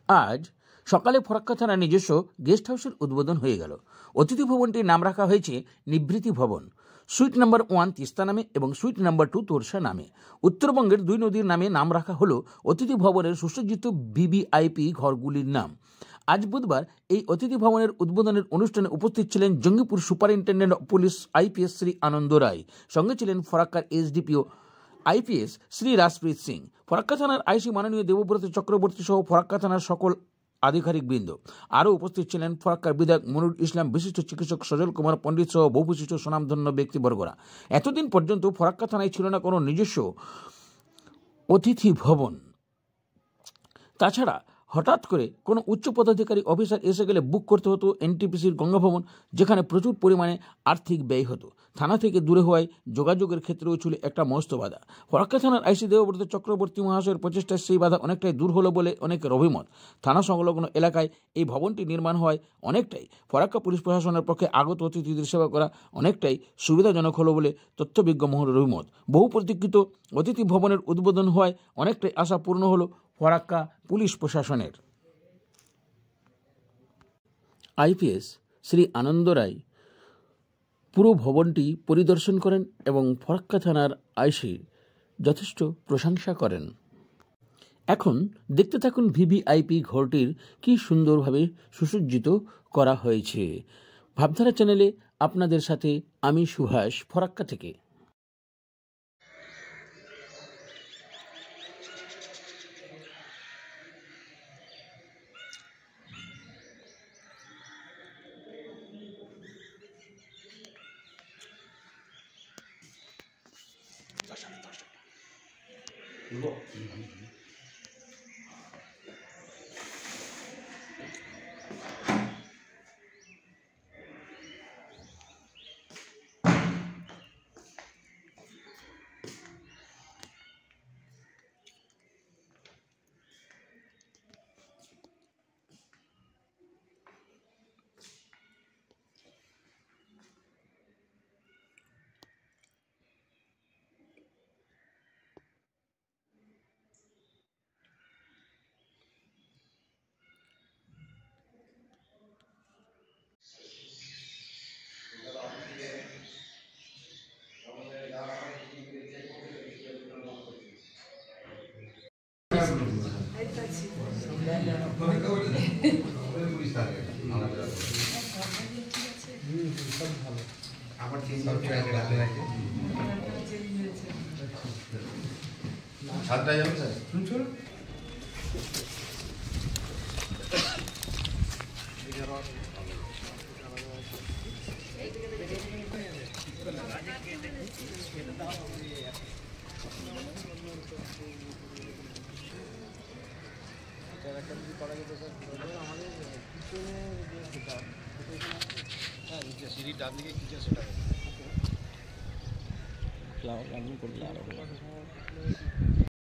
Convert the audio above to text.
আজ সকালে ফরাক্কা থানার নিজস্ব গেস্ট হাউসের উদ্বোধন হয়ে গেল। অতিথি ভবনটির নাম রাখা হয়েছে নিভৃতি ভবন। সুইট নাম্বার 1 তিস্তা নামে এবং সুইট নাম্বার 2 তোরসা নামে। উত্তরবঙ্গের দুই নদীর নামে নাম রাখা হলো অতিথি ভবনের সুসজ্জিত ভিভিআইপি ঘরগুলির নাম। আজ বুধবার এই অতিথি ভবনের উদ্বোধনের অনুষ্ঠানে উপস্থিত ছিলেন Jangipur superintendent of police IPS Shri Anand Roy, সঙ্গে ছিলেন ফরাক্কার এসডিপিও আইপিএস শ্রী রাজপ্রীত সিং, ফরাক্কা থানার আইসি মাননীয় দেবব্রত চক্রবর্তী সহ ফরাক্কা থানার সকল আধিকারিক বৃন্দ। আরও উপস্থিত ছিলেন ফরাক্কার বিধায়ক মনিরুল ইসলাম, বিশিষ্ট চিকিৎসক সজল কুমার পণ্ডিত সহ বহু বিশিষ্ট সুনামধন্য ব্যক্তিবর্গরা। এতদিন পর্যন্ত ফরাক্কা থানায় ছিল না কোনো নিজস্ব অতিথি ভবন। তাছাড়া হঠাৎ করে কোনো উচ্চ পদাধিকারী অফিসার এসে গেলে বুক করতে হতো এনটিপিসির গঙ্গা ভবন, যেখানে প্রচুর পরিমাণে আর্থিক ব্যয় হতো। থানা থেকে দূরে হওয়ায় যোগাযোগের ক্ষেত্রেও ছিল একটা মস্ত বাধা। ফরাক্কা থানার আইসি দেবব্রত চক্রবর্তী মহাশয়ের প্রচেষ্টায় সেই বাধা অনেকটাই দূর হলো বলে অনেকের অভিমত। থানা সংলগ্ন এলাকায় এই ভবনটি নির্মাণ হওয়ায় অনেকটাই ফরাক্কা পুলিশ প্রশাসনের পক্ষে আগত অতিথিদের সেবা করা অনেকটাই সুবিধাজনক হলো বলে তথ্যবিজ্ঞ মহলের অভিমত। বহু প্রতীক্ষিত অতিথি ভবনের উদ্বোধন হওয়ায় অনেকটাই আশা পূর্ণ হলো ফরাক্কা পুলিশ প্রশাসনের। আইপিএস শ্রী আনন্দ রায় পুরো ভবনটি পরিদর্শন করেন এবং ফরাক্কা থানার আইসির যথেষ্ট প্রশংসা করেন। এখন দেখতে থাকুন ভিভিআইপি ঘরটির কি সুন্দরভাবে সুসজ্জিত করা হয়েছে। ভাবধারা চ্যানেলে আপনাদের সাথে আমি সুহাস, ফরাক্কা থেকে। ফ্লাওয়ার গার্ডেন করলে আরো